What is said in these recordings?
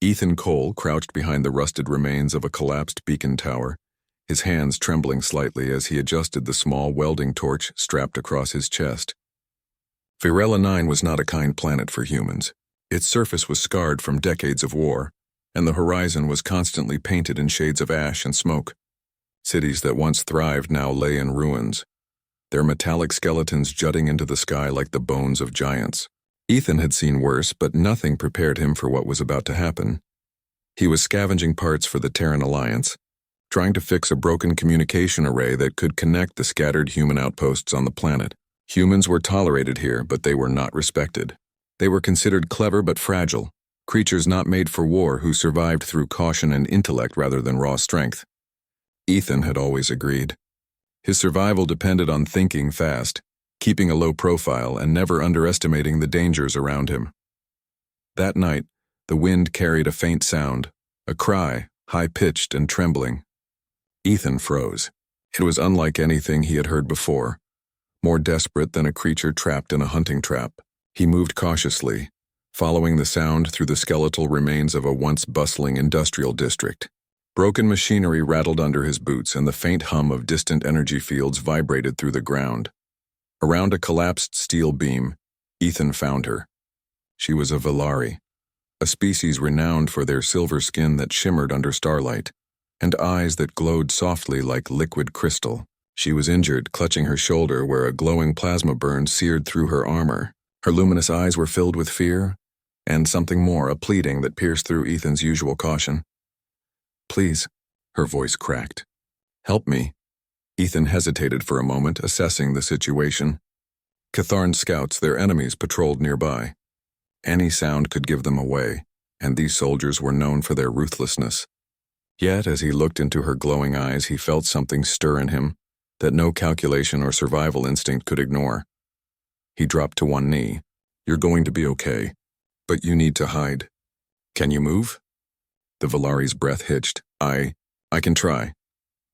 Ethan Cole crouched behind the rusted remains of a collapsed beacon tower, his hands trembling slightly as he adjusted the small welding torch strapped across his chest. Virella 9 was not a kind planet for humans. Its surface was scarred from decades of war, and the horizon was constantly painted in shades of ash and smoke. Cities that once thrived now lay in ruins, their metallic skeletons jutting into the sky like the bones of giants. Ethan had seen worse, but nothing prepared him for what was about to happen. He was scavenging parts for the Terran Alliance, trying to fix a broken communication array that could connect the scattered human outposts on the planet. Humans were tolerated here, but they were not respected. They were considered clever but fragile, creatures not made for war who survived through caution and intellect rather than raw strength. Ethan had always agreed. His survival depended on thinking fast, keeping a low profile, and never underestimating the dangers around him. That night, the wind carried a faint sound, a cry, high-pitched and trembling. Ethan froze. It was unlike anything he had heard before, more desperate than a creature trapped in a hunting trap. He moved cautiously, following the sound through the skeletal remains of a once bustling industrial district. Broken machinery rattled under his boots, and the faint hum of distant energy fields vibrated through the ground. Around a collapsed steel beam, Ethan found her. She was a Velari, a species renowned for their silver skin that shimmered under starlight, and eyes that glowed softly like liquid crystal. She was injured, clutching her shoulder where a glowing plasma burn seared through her armor. Her luminous eyes were filled with fear, and something more, a pleading that pierced through Ethan's usual caution. "Please," her voice cracked. "Help me." Ethan hesitated for a moment, assessing the situation. Catharn scouts, their enemies, patrolled nearby. Any sound could give them away, and these soldiers were known for their ruthlessness. Yet, as he looked into her glowing eyes, he felt something stir in him that no calculation or survival instinct could ignore. He dropped to one knee. "You're going to be okay, but you need to hide. Can you move?" The Velari's breath hitched. I can try."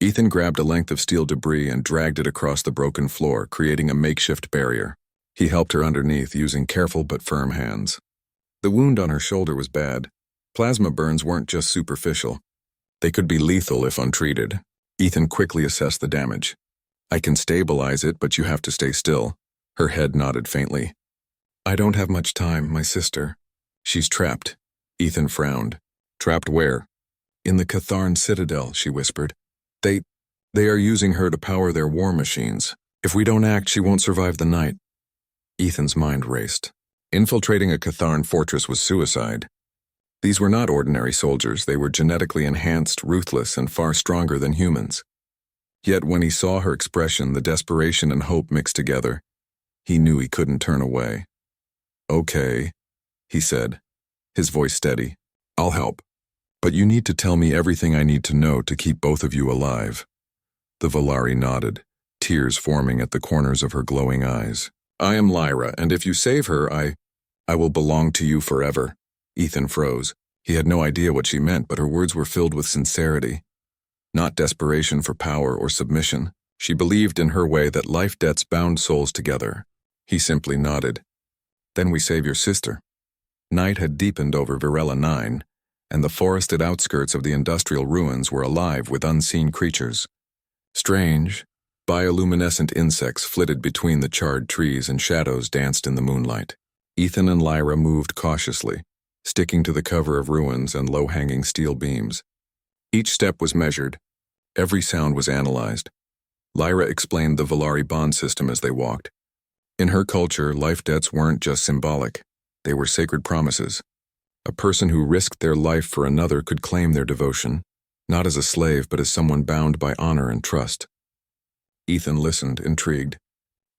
Ethan grabbed a length of steel debris and dragged it across the broken floor, creating a makeshift barrier. He helped her underneath, using careful but firm hands. The wound on her shoulder was bad. Plasma burns weren't just superficial. They could be lethal if untreated. Ethan quickly assessed the damage. "I can stabilize it, but you have to stay still." Her head nodded faintly. "I don't have much time, my sister. She's trapped." Ethan frowned. "Trapped where?" "In the Catharn Citadel," she whispered. They are using her to power their war machines. If we don't act, she won't survive the night." Ethan's mind raced. Infiltrating a Catharn fortress was suicide. These were not ordinary soldiers. They were genetically enhanced, ruthless, and far stronger than humans. Yet when he saw her expression, the desperation and hope mixed together, he knew he couldn't turn away. "Okay," he said, his voice steady. "I'll help. But you need to tell me everything I need to know to keep both of you alive." The Velari nodded, tears forming at the corners of her glowing eyes. "I am Lyra, and if you save her, I will belong to you forever." Ethan froze. He had no idea what she meant, but her words were filled with sincerity. Not desperation for power or submission. She believed in her way that life debts bound souls together. He simply nodded. "Then we save your sister." Night had deepened over Virella 9, and the forested outskirts of the industrial ruins were alive with unseen creatures. Strange, bioluminescent insects flitted between the charred trees, and shadows danced in the moonlight. Ethan and Lyra moved cautiously, sticking to the cover of ruins and low-hanging steel beams. Each step was measured. Every sound was analyzed. Lyra explained the Velari bond system as they walked. In her culture, life debts weren't just symbolic. They were sacred promises. A person who risked their life for another could claim their devotion, not as a slave but as someone bound by honor and trust. Ethan listened, intrigued.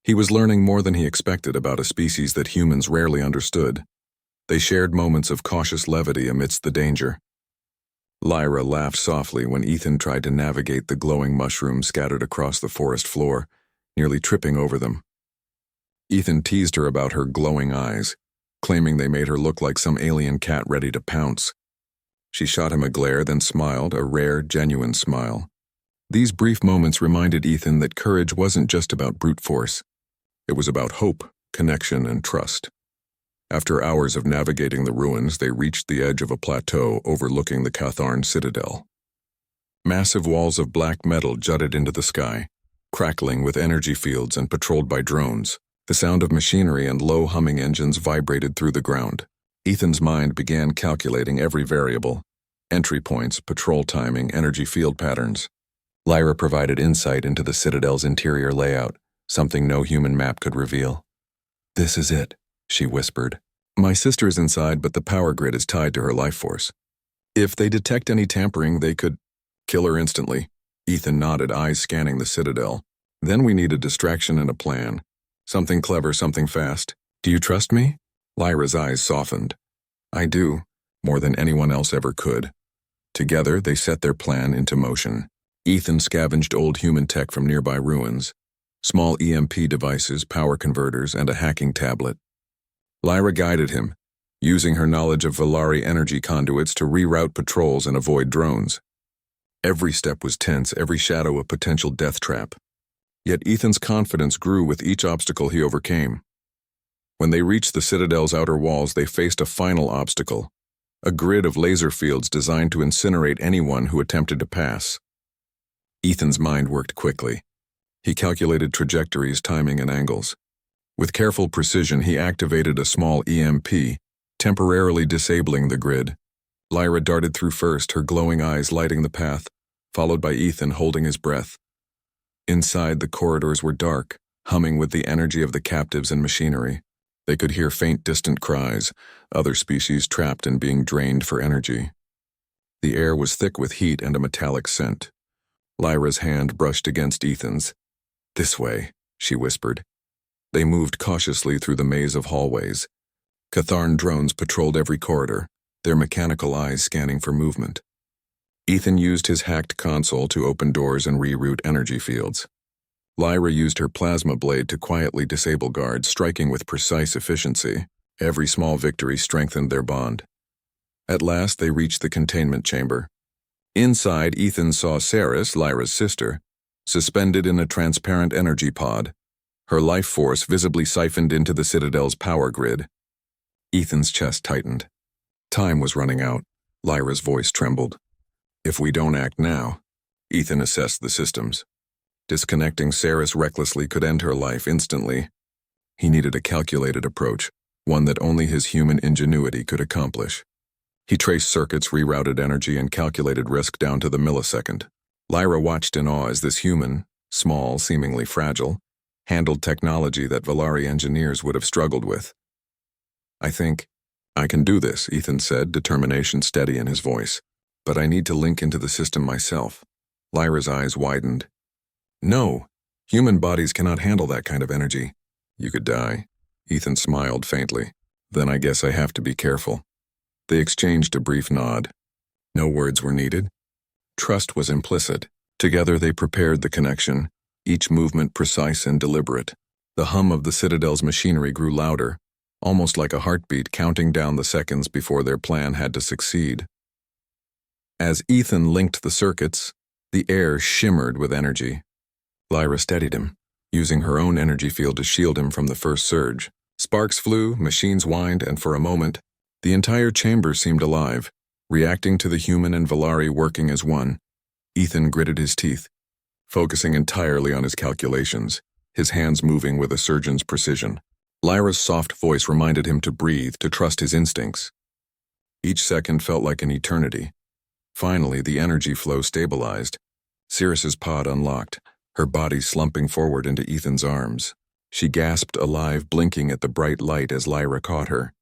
He was learning more than he expected about a species that humans rarely understood. They shared moments of cautious levity amidst the danger. Lyra laughed softly when Ethan tried to navigate the glowing mushrooms scattered across the forest floor, nearly tripping over them. Ethan teased her about her glowing eyes, claiming they made her look like some alien cat ready to pounce. She shot him a glare, then smiled, a rare, genuine smile. These brief moments reminded Ethan that courage wasn't just about brute force. It was about hope, connection, and trust. After hours of navigating the ruins, they reached the edge of a plateau overlooking the Catharn citadel. Massive walls of black metal jutted into the sky, crackling with energy fields and patrolled by drones. The sound of machinery and low-humming engines vibrated through the ground. Ethan's mind began calculating every variable: entry points, patrol timing, energy field patterns. Lyra provided insight into the citadel's interior layout, something no human map could reveal. "This is it," she whispered. "My sister's inside, but the power grid is tied to her life force. If they detect any tampering, they could kill her instantly." Ethan nodded, eyes scanning the citadel. "Then we need a distraction and a plan. Something clever, something fast. Do you trust me?" Lyra's eyes softened. "I do, more than anyone else ever could." Together, they set their plan into motion. Ethan scavenged old human tech from nearby ruins, small EMP devices, power converters, and a hacking tablet. Lyra guided him, using her knowledge of Valari energy conduits to reroute patrols and avoid drones. Every step was tense, every shadow a potential death trap. Yet Ethan's confidence grew with each obstacle he overcame. When they reached the citadel's outer walls, they faced a final obstacle: a grid of laser fields designed to incinerate anyone who attempted to pass. Ethan's mind worked quickly. He calculated trajectories, timing, and angles. With careful precision, he activated a small EMP, temporarily disabling the grid. Lyra darted through first, her glowing eyes lighting the path, followed by Ethan holding his breath. Inside, the corridors were dark, humming with the energy of the captives and machinery. They could hear faint, distant cries, other species trapped and being drained for energy. The air was thick with heat and a metallic scent. Lyra's hand brushed against Ethan's. "This way," she whispered. They moved cautiously through the maze of hallways. Catharn drones patrolled every corridor, their mechanical eyes scanning for movement. Ethan used his hacked console to open doors and reroute energy fields. Lyra used her plasma blade to quietly disable guards, striking with precise efficiency. Every small victory strengthened their bond. At last, they reached the containment chamber. Inside, Ethan saw Saris, Lyra's sister, suspended in a transparent energy pod, her life force visibly siphoned into the citadel's power grid. Ethan's chest tightened. Time was running out. Lyra's voice trembled. "If we don't act now," Ethan assessed the systems. Disconnecting Saris recklessly could end her life instantly. He needed a calculated approach, one that only his human ingenuity could accomplish. He traced circuits, rerouted energy, and calculated risk down to the millisecond. Lyra watched in awe as this human, small, seemingly fragile, handled technology that Valari engineers would have struggled with. "I think I can do this," Ethan said, determination steady in his voice. "But I need to link into the system myself." Lyra's eyes widened. "No, human bodies cannot handle that kind of energy." "You could die." Ethan smiled faintly. "Then I guess I have to be careful." They exchanged a brief nod. No words were needed. Trust was implicit. Together they prepared the connection, each movement precise and deliberate. The hum of the citadel's machinery grew louder, almost like a heartbeat counting down the seconds before their plan had to succeed. As Ethan linked the circuits, the air shimmered with energy. Lyra steadied him, using her own energy field to shield him from the first surge. Sparks flew, machines whined, and for a moment, the entire chamber seemed alive, reacting to the human and Valari working as one. Ethan gritted his teeth, focusing entirely on his calculations, his hands moving with a surgeon's precision. Lyra's soft voice reminded him to breathe, to trust his instincts. Each second felt like an eternity. Finally, the energy flow stabilized. Sirris's pod unlocked, her body slumping forward into Ethan's arms. She gasped alive, blinking at the bright light as Lyra caught her.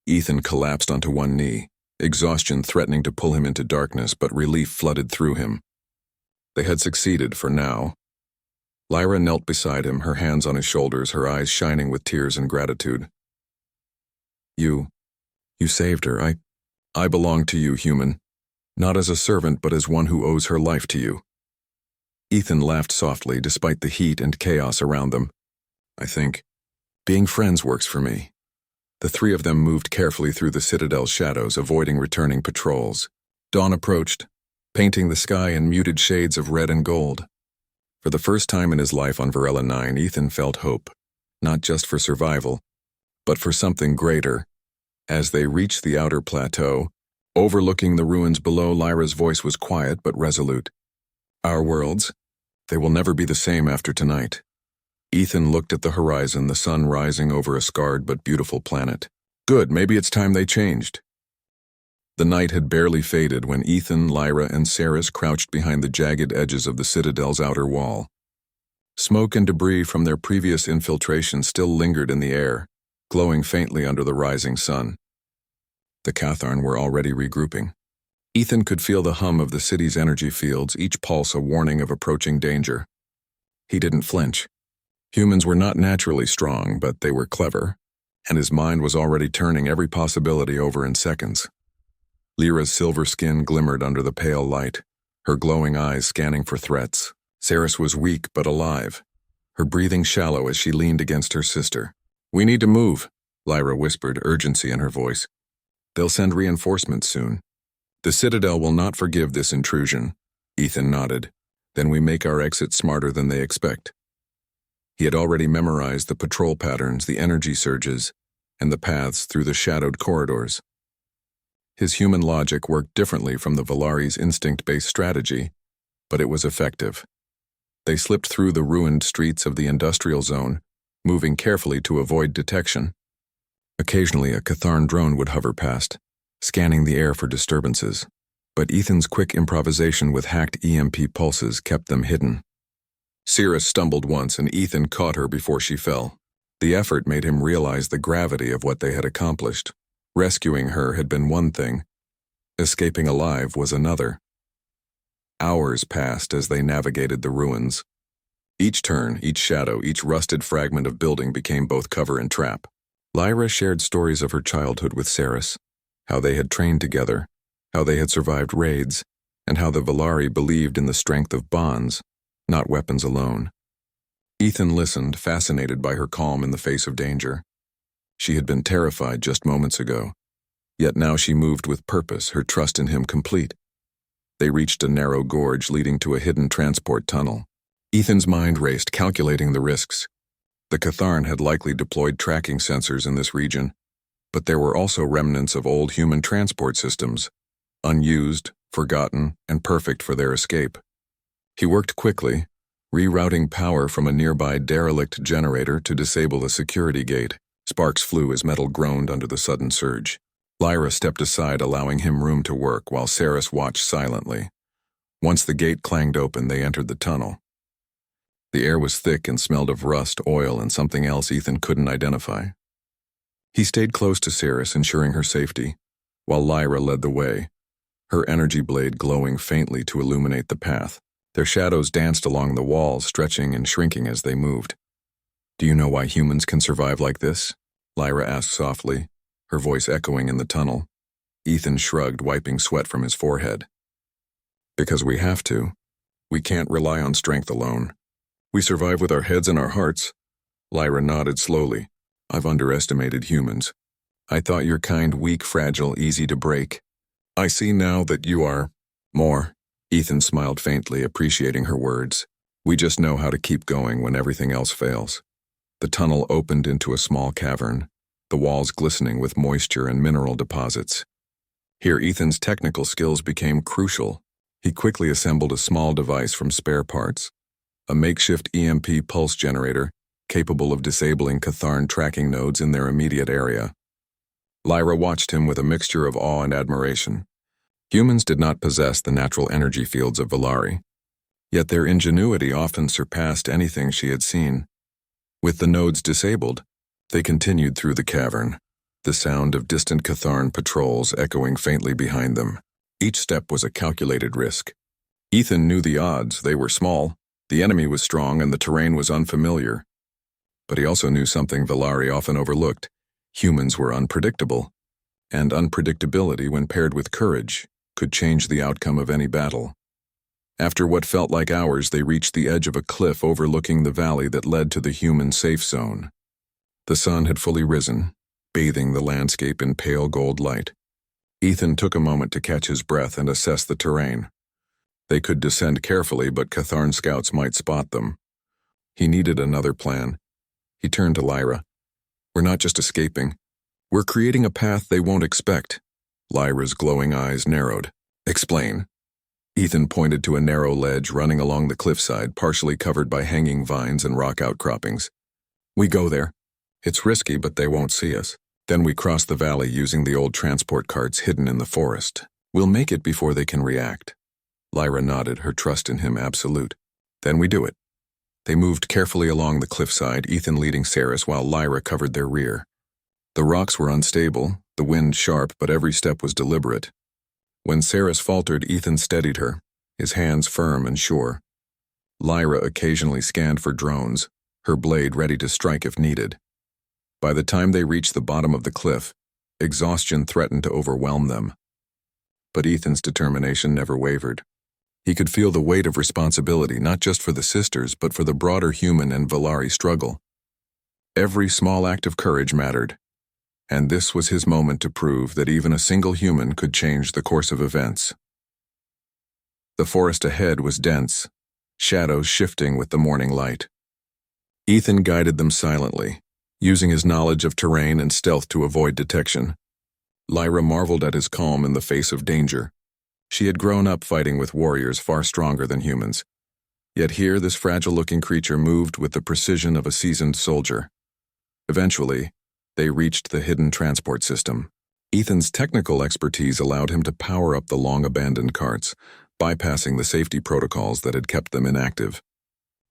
Ethan collapsed onto one knee, exhaustion threatening to pull him into darkness, but relief flooded through him. They had succeeded for now. Lyra knelt beside him, her hands on his shoulders, her eyes shining with tears and gratitude. You saved her. I belong to you, human. Not as a servant, but as one who owes her life to you." Ethan laughed softly, despite the heat and chaos around them. "I think being friends works for me." The three of them moved carefully through the citadel's shadows, avoiding returning patrols. Dawn approached, painting the sky in muted shades of red and gold. For the first time in his life on Varela 9, Ethan felt hope, not just for survival, but for something greater. As they reached the outer plateau, overlooking the ruins below, Lyra's voice was quiet but resolute. Our worlds, they will never be the same after tonight. Ethan looked at the horizon, the sun rising over a scarred but beautiful planet. Good, maybe it's time they changed. The night had barely faded when Ethan, Lyra, and Ceres crouched behind the jagged edges of the citadel's outer wall. Smoke and debris from their previous infiltration still lingered in the air, glowing faintly under the rising sun. The Catharn were already regrouping. Ethan could feel the hum of the city's energy fields, each pulse a warning of approaching danger. He didn't flinch. Humans were not naturally strong, but they were clever, and his mind was already turning every possibility over in seconds. Lyra's silver skin glimmered under the pale light, her glowing eyes scanning for threats. Ceres was weak but alive, her breathing shallow as she leaned against her sister. "We need to move," Lyra whispered, urgency in her voice. "They'll send reinforcements soon." "The Citadel will not forgive this intrusion," Ethan nodded. "Then we make our exit smarter than they expect." He had already memorized the patrol patterns, the energy surges, and the paths through the shadowed corridors. His human logic worked differently from the Valari's instinct-based strategy, but it was effective. They slipped through the ruined streets of the industrial zone, moving carefully to avoid detection. Occasionally, a Catharn drone would hover past, scanning the air for disturbances, but Ethan's quick improvisation with hacked EMP pulses kept them hidden. Ceres stumbled once, and Ethan caught her before she fell. The effort made him realize the gravity of what they had accomplished. Rescuing her had been one thing. Escaping alive was another. Hours passed as they navigated the ruins. Each turn, each shadow, each rusted fragment of building became both cover and trap. Lyra shared stories of her childhood with Ceres, how they had trained together, how they had survived raids, and how the Valari believed in the strength of bonds, not weapons alone. Ethan listened, fascinated by her calm in the face of danger. She had been terrified just moments ago, yet now she moved with purpose, her trust in him complete. They reached a narrow gorge leading to a hidden transport tunnel. Ethan's mind raced, calculating the risks. The Catharn had likely deployed tracking sensors in this region, but there were also remnants of old human transport systems, unused, forgotten, and perfect for their escape. He worked quickly, rerouting power from a nearby derelict generator to disable a security gate. Sparks flew as metal groaned under the sudden surge. Lyra stepped aside, allowing him room to work, while Ceres watched silently. Once the gate clanged open, they entered the tunnel. The air was thick and smelled of rust, oil, and something else Ethan couldn't identify. He stayed close to Ceres, ensuring her safety, while Lyra led the way, her energy blade glowing faintly to illuminate the path. Their shadows danced along the walls, stretching and shrinking as they moved. "Do you know why humans can survive like this?" Lyra asked softly, her voice echoing in the tunnel. Ethan shrugged, wiping sweat from his forehead. "Because we have to. We can't rely on strength alone. We survive with our heads and our hearts." Lyra nodded slowly. "I've underestimated humans. I thought your kind weak, fragile, easy to break. I see now that you are more." Ethan smiled faintly, appreciating her words. "We just know how to keep going when everything else fails." The tunnel opened into a small cavern, the walls glistening with moisture and mineral deposits. Here Ethan's technical skills became crucial. He quickly assembled a small device from spare parts, a makeshift EMP pulse generator capable of disabling Catharn tracking nodes in their immediate area. Lyra watched him with a mixture of awe and admiration. Humans did not possess the natural energy fields of Valari, yet their ingenuity often surpassed anything she had seen. With the nodes disabled, they continued through the cavern, the sound of distant Catharn patrols echoing faintly behind them. Each step was a calculated risk. Ethan knew the odds. They were small, the enemy was strong, and the terrain was unfamiliar. But he also knew something Valari often overlooked. Humans were unpredictable, and unpredictability, when paired with courage, could change the outcome of any battle. After what felt like hours, they reached the edge of a cliff overlooking the valley that led to the human safe zone. The sun had fully risen, bathing the landscape in pale gold light. Ethan took a moment to catch his breath and assess the terrain. They could descend carefully, but Catharn scouts might spot them. He needed another plan. He turned to Lyra. We're not just escaping. We're creating a path they won't expect. Lyra's glowing eyes narrowed. Explain. Ethan pointed to a narrow ledge running along the cliffside, partially covered by hanging vines and rock outcroppings. We go there. It's risky, but they won't see us. Then we cross the valley using the old transport carts hidden in the forest. We'll make it before they can react. Lyra nodded, her trust in him absolute. Then we do it. They moved carefully along the cliffside, Ethan leading Saris while Lyra covered their rear. The rocks were unstable, the wind sharp, but every step was deliberate. When Saris faltered, Ethan steadied her, his hands firm and sure. Lyra occasionally scanned for drones, her blade ready to strike if needed. By the time they reached the bottom of the cliff, exhaustion threatened to overwhelm them. But Ethan's determination never wavered. He could feel the weight of responsibility, not just for the sisters, but for the broader human and Valari struggle. Every small act of courage mattered, and this was his moment to prove that even a single human could change the course of events. The forest ahead was dense, shadows shifting with the morning light. Ethan guided them silently, using his knowledge of terrain and stealth to avoid detection. Lyra marveled at his calm in the face of danger. She had grown up fighting with warriors far stronger than humans. Yet here this fragile-looking creature moved with the precision of a seasoned soldier. Eventually, they reached the hidden transport system. Ethan's technical expertise allowed him to power up the long-abandoned carts, bypassing the safety protocols that had kept them inactive.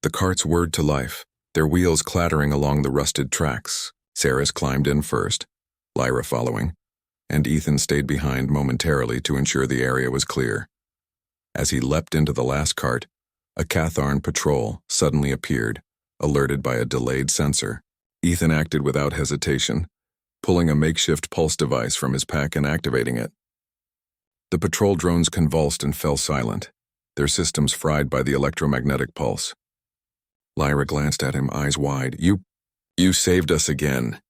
The carts whirred to life, their wheels clattering along the rusted tracks. Saris climbed in first, Lyra following, and Ethan stayed behind momentarily to ensure the area was clear. As he leapt into the last cart, a Catharn patrol suddenly appeared, alerted by a delayed sensor. Ethan acted without hesitation, pulling a makeshift pulse device from his pack and activating it. The patrol drones convulsed and fell silent, their systems fried by the electromagnetic pulse. Lyra glanced at him, eyes wide. You saved us again.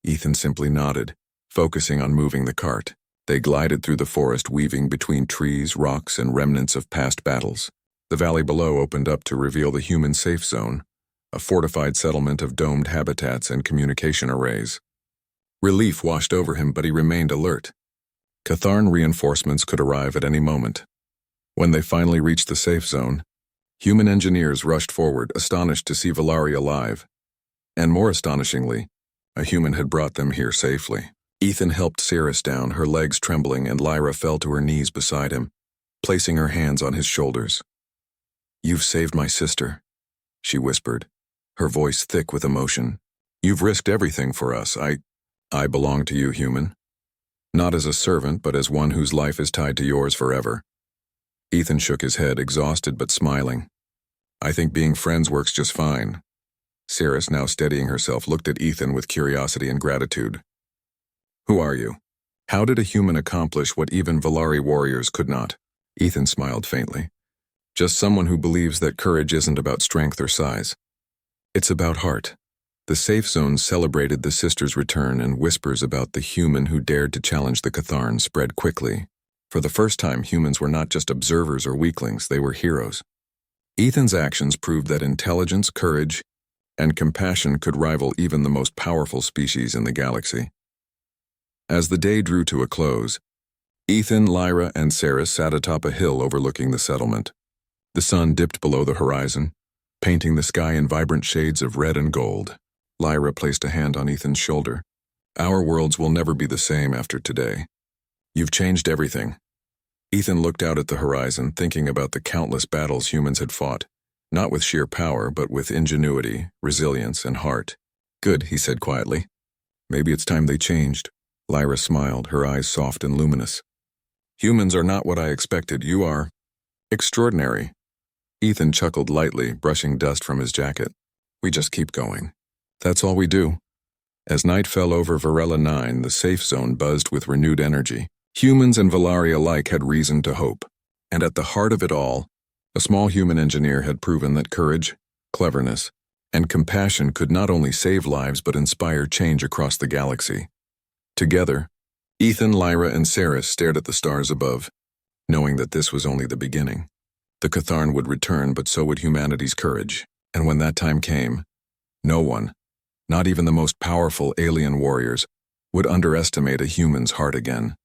Ethan simply nodded, focusing on moving the cart. They glided through the forest, weaving between trees, rocks, and remnants of past battles. The valley below opened up to reveal the human safe zone, a fortified settlement of domed habitats and communication arrays. Relief washed over him, but he remained alert. Catharn reinforcements could arrive at any moment. When they finally reached the safe zone, human engineers rushed forward, astonished to see Valari alive. And more astonishingly, a human had brought them here safely. Ethan helped Saris down, her legs trembling, and Lyra fell to her knees beside him, placing her hands on his shoulders. "You've saved my sister," she whispered, her voice thick with emotion. "You've risked everything for us. I belong to you, human. Not as a servant, but as one whose life is tied to yours forever." Ethan shook his head, exhausted but smiling. "I think being friends works just fine." Saris, now steadying herself, looked at Ethan with curiosity and gratitude. "Who are you? How did a human accomplish what even Valari warriors could not?" Ethan smiled faintly. "Just someone who believes that courage isn't about strength or size. It's about heart." The safe zone celebrated the sisters' return, and whispers about the human who dared to challenge the Catharn spread quickly. For the first time, humans were not just observers or weaklings, they were heroes. Ethan's actions proved that intelligence, courage, and compassion could rival even the most powerful species in the galaxy. As the day drew to a close, Ethan, Lyra, and Saris sat atop a hill overlooking the settlement. The sun dipped below the horizon, painting the sky in vibrant shades of red and gold. Lyra placed a hand on Ethan's shoulder. "Our worlds will never be the same after today. You've changed everything." Ethan looked out at the horizon, thinking about the countless battles humans had fought, not with sheer power, but with ingenuity, resilience, and heart. "Good," he said quietly. "Maybe it's time they changed." Lyra smiled, her eyes soft and luminous. "Humans are not what I expected. You are extraordinary." Ethan chuckled lightly, brushing dust from his jacket. "We just keep going. That's all we do." As night fell over Varela 9, the safe zone buzzed with renewed energy. Humans and Valari alike had reason to hope. And at the heart of it all, a small human engineer had proven that courage, cleverness, and compassion could not only save lives but inspire change across the galaxy. Together, Ethan, Lyra, and Saris stared at the stars above, knowing that this was only the beginning. The Catharn would return, but so would humanity's courage. And when that time came, no one, Not even the most powerful alien warriors would underestimate a human's heart again.